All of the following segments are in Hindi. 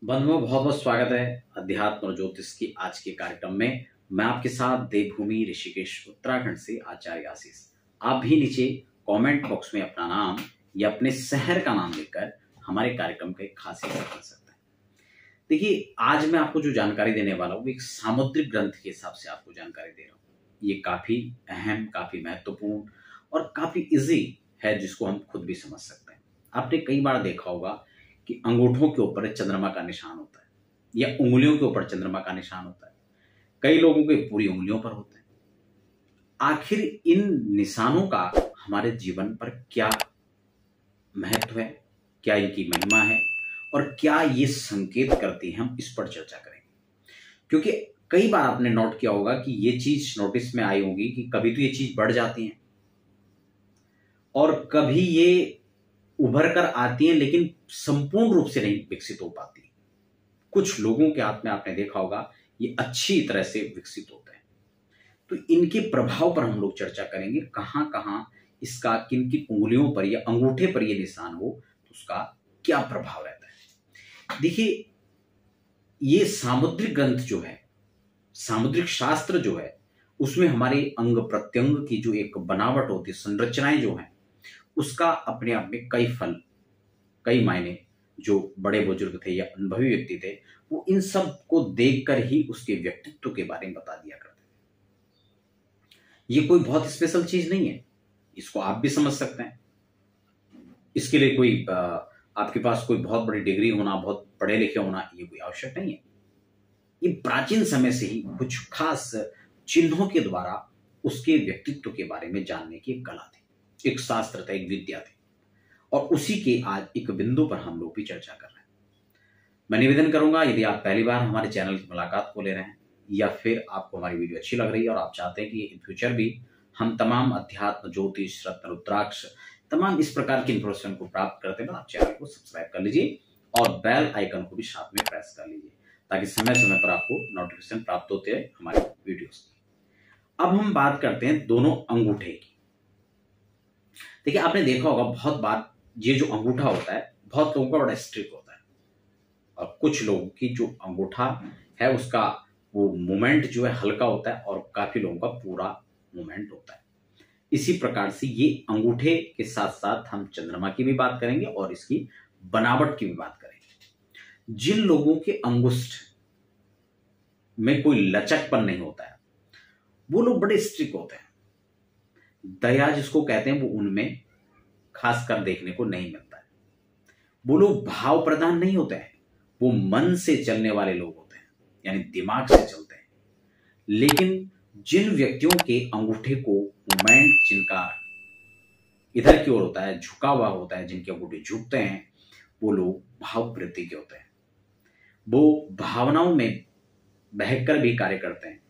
बंधुओं, बहुत बहुत स्वागत है अध्यात्म और ज्योतिष की आज के कार्यक्रम में। मैं आपके साथ देवभूमि ऋषिकेश उत्तराखंड से आचार्य आशीष। आप भी नीचे कमेंट बॉक्स में अपना नाम या अपने शहर का नाम लिखकर हमारे कार्यक्रम का एक खास हिस्सा बन सकते हैं। देखिए, आज मैं आपको जो जानकारी देने वाला हूँ वो एक सामुद्रिक ग्रंथ के हिसाब से आपको जानकारी दे रहा हूँ। ये काफी अहम, काफी महत्वपूर्ण और काफी इजी है, जिसको हम खुद भी समझ सकते हैं। आपने कई बार देखा होगा कि अंगूठों के ऊपर चंद्रमा का निशान होता है या उंगलियों के ऊपर चंद्रमा का निशान होता है। कई लोगों के पूरी उंगलियों पर होता है। आखिर इन निशानों का हमारे जीवन पर क्या महत्व है, क्या इनकी महिमा है और क्या ये संकेत करती है, हम इस पर चर्चा करेंगे। क्योंकि कई बार आपने नोट किया होगा कि ये चीज नोटिस में आई होगी कि कभी तो ये चीज बढ़ जाती है और कभी ये उभर कर आती है, लेकिन संपूर्ण रूप से नहीं विकसित हो पाती। कुछ लोगों के हाथ में आपने देखा होगा ये अच्छी तरह से विकसित होते हैं। तो इनके प्रभाव पर हम लोग चर्चा करेंगे, कहां कहां इसका, किन किन उंगलियों पर या अंगूठे पर ये निशान हो तो उसका क्या प्रभाव रहता है। देखिए, ये सामुद्रिक ग्रंथ जो है, सामुद्रिक शास्त्र जो है, उसमें हमारे अंग प्रत्यंग की जो एक बनावट होती है, संरचनाएं जो हैं, उसका अपने आप में कई फल, कई मायने, जो बड़े बुजुर्ग थे या अनुभवी व्यक्ति थे, वो इन सब को देखकर ही उसके व्यक्तित्व के बारे में बता दिया करते थे। ये कोई बहुत स्पेशल चीज नहीं है, इसको आप भी समझ सकते हैं। इसके लिए कोई आपके पास कोई बहुत बड़ी डिग्री होना, बहुत पढ़े लिखे होना, ये कोई आवश्यक नहीं है। ये प्राचीन समय से ही कुछ खास चिन्हों के द्वारा उसके व्यक्तित्व के बारे में जानने की एक कला थी, एक शास्त्र था, एक विद्या थी। और उसी के आज एक बिंदु पर हम लोग भी चर्चा कर रहे हैं। मैं निवेदन करूंगा, यदि आप पहली बार हमारे चैनल की मुलाकात को ले रहे हैं या फिर आपको हमारी वीडियो अच्छी लग रही है और आप चाहते हैं कि इन फ्यूचर भी हम तमाम अध्यात्म, ज्योतिष, रत्न, रुद्राक्ष, तमाम इस प्रकार की इंफॉर्मेशन को प्राप्त करते हैं, तो आप चैनल को सब्सक्राइब कर लीजिए और बेल आइकन को भी साथ में प्रेस कर लीजिए, ताकि समय समय पर आपको नोटिफिकेशन प्राप्त होते रहे हमारे वीडियोस की। अब हम बात करते हैं दोनों अंगूठे की। देखिए, आपने देखा होगा बहुत बार ये जो अंगूठा होता है, बहुत लोगों का बड़ा स्ट्रिक्ट होता है और कुछ लोगों की जो अंगूठा है उसका वो मूवमेंट जो है हल्का होता है और काफी लोगों का पूरा मूवमेंट होता है। इसी प्रकार से ये अंगूठे के साथ साथ हम चंद्रमा की भी बात करेंगे और इसकी बनावट की भी बात करेंगे। जिन लोगों के अंगुष्ठ में कोई लचकपन नहीं होता है, वो लोग बड़े स्ट्रिक्ट होते हैं। दया जिसको कहते हैं वो उनमें खासकर देखने को नहीं मिलता है। वो लोग भाव प्रधान नहीं होते हैं, वो मन से चलने वाले लोग होते हैं, यानी दिमाग से चलते हैं। लेकिन जिन व्यक्तियों के अंगूठे को मूवमेंट, जिनका इधर की ओर होता है, झुका हुआ होता है, जिनके अंगूठे झुकते हैं, वो लोग भाव वृत्ति के होते हैं। वो भावनाओं में बहकर भी कार्य करते हैं।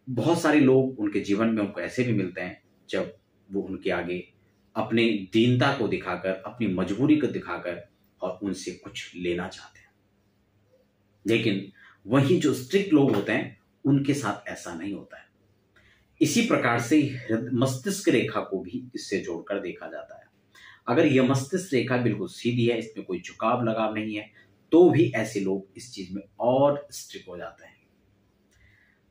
बहुत सारे लोग उनके जीवन में उनको ऐसे भी मिलते हैं जब वो उनके आगे अपने दीनता को दिखाकर, अपनी मजबूरी को दिखाकर और उनसे कुछ लेना चाहते हैं। लेकिन वही जो स्ट्रिक्ट लोग होते हैं उनके साथ ऐसा नहीं होता है। इसी प्रकार से मस्तिष्क रेखा को भी इससे जोड़कर देखा जाता है। अगर यह मस्तिष्क रेखा बिल्कुल सीधी है, इसमें कोई झुकाव लगाव नहीं है, तो भी ऐसे लोग इस चीज में और स्ट्रिक्ट हो जाते हैं।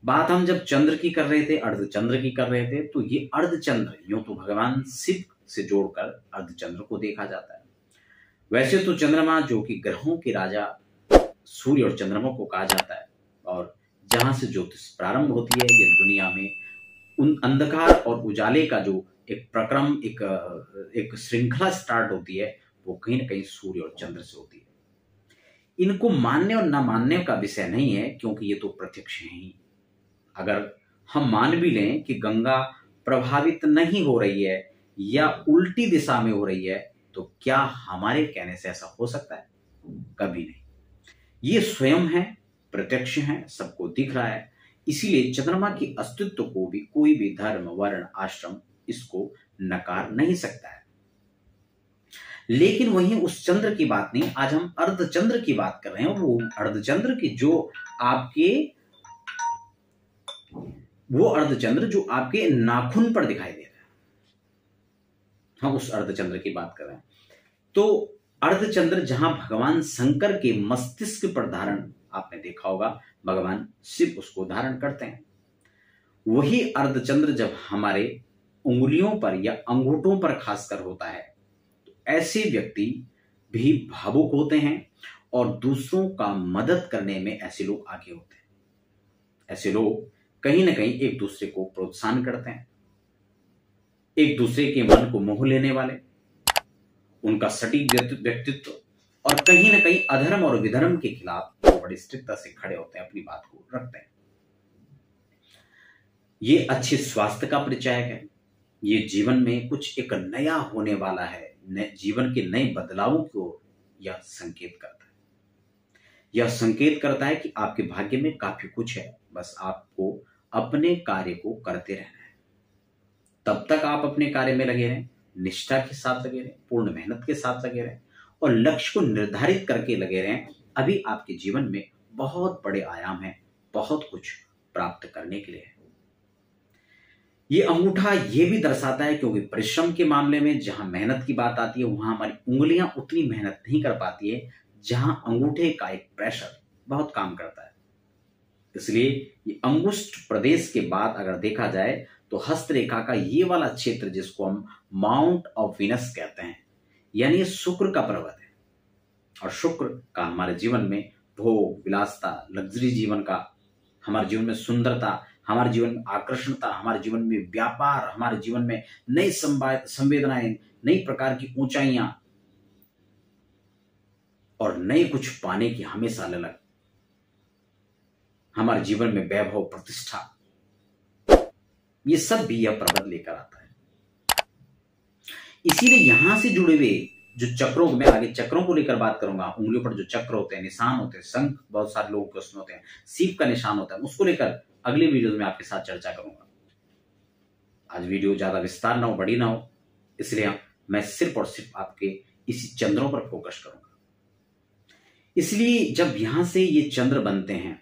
बात हम जब चंद्र की कर रहे थे, अर्धचंद्र की कर रहे थे, तो ये अर्धचंद्र यूं तो भगवान शिव से जोड़कर अर्धचंद्र को देखा जाता है। वैसे तो चंद्रमा, जो कि ग्रहों के राजा सूर्य और चंद्रमा को कहा जाता है, और जहां से ज्योतिष प्रारंभ होती है, ये दुनिया में उन अंधकार और उजाले का जो एक प्रक्रम, एक श्रृंखला स्टार्ट होती है, वो कहीं ना कहीं सूर्य और चंद्र से होती है। इनको मानने और न मानने का विषय नहीं है, क्योंकि ये तो प्रत्यक्ष है ही। अगर हम मान भी लें कि गंगा प्रभावित नहीं हो रही है या उल्टी दिशा में हो रही है, तो क्या हमारे कहने से ऐसा हो सकता है? कभी नहीं। ये स्वयं है, प्रत्यक्ष है, सबको दिख रहा है। इसीलिए चंद्रमा की अस्तित्व को भी कोई भी धर्म, वर्ण, आश्रम इसको नकार नहीं सकता है। लेकिन वहीं उस चंद्र की बात नहीं, आज हम अर्धचंद्र की बात कर रहे हैं। और वो अर्धचंद्र की जो आपके वो अर्धचंद्र जो आपके नाखून पर दिखाई दे रहा है, हम उस अर्धचंद्र की बात कर रहे हैं। तो अर्धचंद्र जहां भगवान शंकर के मस्तिष्क पर धारण, आपने देखा होगा भगवान शिव उसको धारण करते हैं, वही अर्धचंद्र जब हमारे उंगलियों पर या अंगूठों पर खासकर होता है तो ऐसे व्यक्ति भी भावुक होते हैं और दूसरों का मदद करने में ऐसे लोग आगे होते हैं। ऐसे लोग कहीं ना कहीं एक दूसरे को प्रोत्साहन करते हैं, एक दूसरे के मन को मोह लेने वाले, उनका सटीक व्यक्तित्व और कहीं ना कहीं अधर्म और विधर्म के खिलाफ बड़ी स्थिरता से खड़े होते हैं, अपनी बात को रखते हैं। ये अच्छे स्वास्थ्य का परिचायक है। ये जीवन में कुछ एक नया होने वाला है, जीवन के नए बदलावों को यह संकेत करता है। यह संकेत करता है कि आपके भाग्य में काफी कुछ है, बस आपको अपने कार्य को करते रहना है। तब तक आप अपने कार्य में लगे रहें, निष्ठा के साथ लगे रहें, पूर्ण मेहनत के साथ लगे रहें और लक्ष्य को निर्धारित करके लगे रहें। अभी आपके जीवन में बहुत बड़े आयाम हैं, बहुत कुछ प्राप्त करने के लिए है। ये अंगूठा ये भी दर्शाता है, क्योंकि परिश्रम के मामले में जहां मेहनत की बात आती है वहां हमारी उंगलियां उतनी मेहनत नहीं कर पाती है, जहां अंगूठे का एक प्रेशर बहुत काम करता है। इसलिए ये अंगुष्ठ प्रदेश के बाद अगर देखा जाए तो हस्तरेखा का ये वाला क्षेत्र जिसको हम माउंट ऑफ वीनस कहते हैं, यानी शुक्र का पर्वत है। और शुक्र का हमारे जीवन में भोग विलासता, लग्जरी जीवन का, हमारे जीवन में सुंदरता, हमारे जीवन में आकर्षणता, हमारे जीवन में व्यापार, हमारे जीवन में नई संवेदनाएं, नई प्रकार की ऊंचाइयां और नए कुछ पाने की हमेशा ललक, हमारे जीवन में वैभव प्रतिष्ठा, ये सब भी यह पर्वत लेकर आता है। इसीलिए यहां से जुड़े हुए जो चक्रों, मैं आगे चक्रों को लेकर बात करूंगा, उंगलियों पर जो चक्र होते हैं, निशान होते हैं, शंख बहुत सारे लोगों के उसमें होते हैं, सीप का निशान होता है, उसको लेकर अगले वीडियो में आपके साथ चर्चा करूंगा। आज वीडियो ज्यादा विस्तार ना हो, बड़ी ना हो, इसलिए मैं सिर्फ और सिर्फ आपके इसी चंद्रों पर फोकस करूंगा। इसलिए जब यहां से ये चंद्र बनते हैं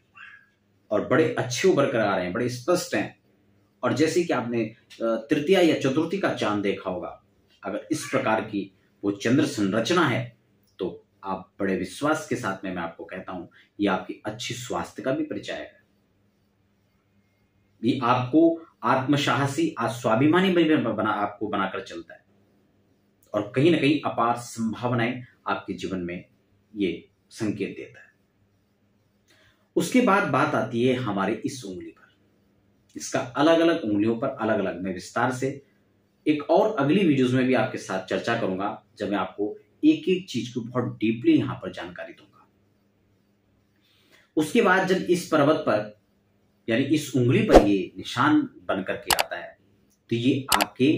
और बड़े अच्छे उभर कर आ रहे हैं, बड़े स्पष्ट हैं, और जैसे कि आपने तृतीया या चतुर्थी का चांद देखा होगा, अगर इस प्रकार की वो चंद्र संरचना है तो आप बड़े विश्वास के साथ में मैं आपको कहता हूं ये आपकी अच्छी स्वास्थ्य का भी परिचायक है। ये आपको आत्मसाहसी, स्वाभिमानी आपको बनाकर चलता है और कहीं ना कहीं अपार संभावनाएं आपके जीवन में ये संकेत देता है। उसके बाद बात आती है हमारे इस उंगली पर। इसका अलग अलग उंगलियों पर अलग अलग मैं विस्तार से एक और अगली वीडियोस में भी आपके साथ चर्चा करूंगा, जब मैं आपको एक एक चीज को बहुत डीपली यहां पर जानकारी दूंगा। उसके बाद जब इस पर्वत पर यानी इस उंगली पर ये निशान बन करके आता है तो ये आपके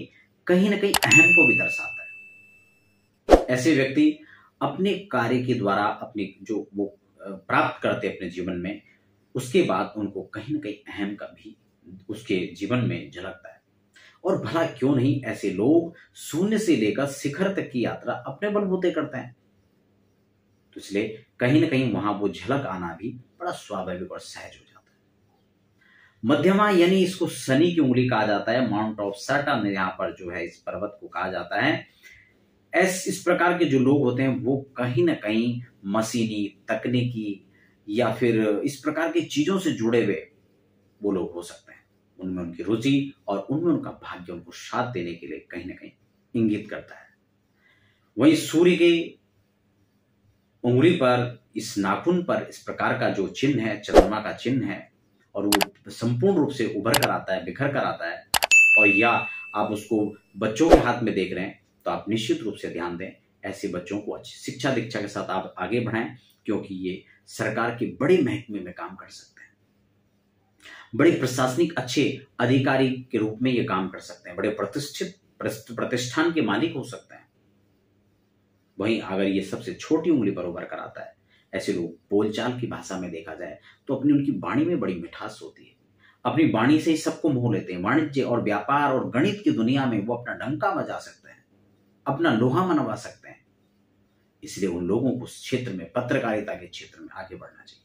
कहीं ना कहीं अहम को भी दर्शाता है। ऐसे व्यक्ति अपने कार्य के द्वारा अपने जो वो प्राप्त करते अपने जीवन में, उसके बाद उनको कहीं ना कहीं अहम का भी उसके जीवन में झलकता है। और भला क्यों नहीं, ऐसे लोग शून्य से लेकर शिखर तक की यात्रा अपने बलबूते करते हैं, तो इसलिए कहीं ना कहीं वहां वो झलक आना भी बड़ा स्वाभाविक और सहज हो जाता है। मध्यमा यानी इसको शनि की उंगली कहा जाता है, माउंट ऑफ सैटर्न यहाँ पर जो है इस पर्वत को कहा जाता है। इस प्रकार के जो लोग होते हैं वो कहीं ना कहीं मशीनी, तकनीकी या फिर इस प्रकार की चीजों से जुड़े हुए वो लोग हो सकते हैं। उनमें उनकी रुचि और उनमें उनका भाग्य उनको साथ देने के लिए कहीं ना कहीं इंगित करता है। वहीं सूर्य की उंगली पर, इस नाखून पर इस प्रकार का जो चिन्ह है, चंद्रमा का चिन्ह है, और वो संपूर्ण रूप से उभर कर आता है, बिखर कर आता है। और या आप उसको बच्चों के हाथ में देख रहे हैं तो आप निश्चित रूप से ध्यान दें, ऐसे बच्चों को अच्छी शिक्षा दीक्षा के साथ आप आगे बढ़ाएं, क्योंकि ये सरकार के बड़े महकमे में काम कर सकते हैं, बड़े प्रशासनिक अच्छे अधिकारी के रूप में ये काम कर सकते हैं, बड़े प्रतिष्ठित प्रतिष्ठान के मालिक हो सकते हैं। वहीं अगर ये सबसे छोटी उंगली पर उभर कर आता है, ऐसे लोग बोलचाल की भाषा में देखा जाए तो अपनी उनकी वाणी में बड़ी मिठास होती है, अपनी वाणी से ही सबको मोह लेते हैं। वाणिज्य और व्यापार और गणित की दुनिया में वो अपना डंका बजा सकते हैं, अपना लोहा मनवा सकते हैं। इसलिए उन लोगों को उस क्षेत्र में, पत्रकारिता के क्षेत्र में आगे बढ़ना चाहिए।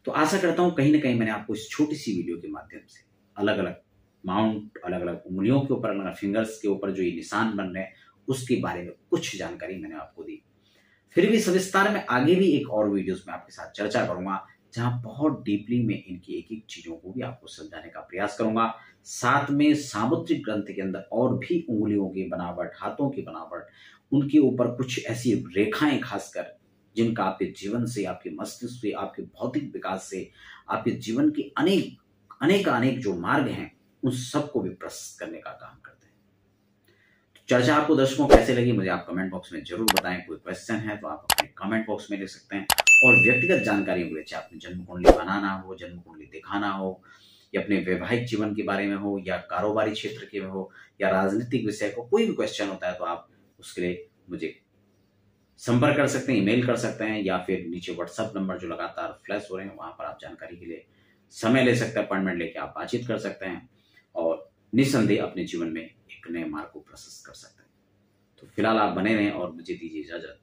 तो आशा करता हूं कहीं ना कहीं मैंने आपको इस छोटी सी वीडियो के माध्यम से अलग अलग माउंट, अलग अलग उंगलियों के ऊपर, अलग अलग फिंगर्स के ऊपर जो ये निशान बन रहे हैं उसके बारे में कुछ जानकारी मैंने आपको दी। फिर भी सविस्तार में आगे भी एक और वीडियोस में आपके साथ चर्चा करूंगा, जहां बहुत डीपली में इनकी एक एक चीजों को भी आपको समझाने का प्रयास करूंगा। साथ में सामुद्रिक ग्रंथ के अंदर और भी उंगलियों की बनावट, हाथों की बनावट, उनके ऊपर कुछ ऐसी रेखाएं खासकर जिनका आपके जीवन से, आपके मस्तिष्क से, आपके भौतिक विकास से, आपके जीवन के अनेक जो मार्ग हैं उन सबको भी प्रस्तुत करने का काम करते हैं। तो चर्चा आपको दर्शकों कैसे लगी मुझे आप कमेंट बॉक्स में जरूर बताएं। कोई क्वेश्चन है तो आप अपने कमेंट बॉक्स में लिख सकते हैं। और व्यक्तिगत जानकारियों के लिए, चाहे अपनी जन्म कुंडली बनाना हो, जन्म कुंडली दिखाना हो, या अपने वैवाहिक जीवन के बारे में हो, या कारोबारी क्षेत्र के में हो, या राजनीतिक विषय को कोई भी क्वेश्चन होता है तो आप उसके लिए मुझे संपर्क कर सकते हैं, ईमेल कर सकते हैं, या फिर नीचे व्हाट्सएप नंबर जो लगातार फ्लैश हो रहे हैं वहां पर आप जानकारी के लिए समय ले सकते हैं, अपॉइंटमेंट लेके आप बातचीत कर सकते हैं और निस्संदेह अपने जीवन में एक नए मार्ग को प्रशस्त कर सकते हैं। तो फिलहाल आप बने रहें और मुझे दीजिए इजाजत।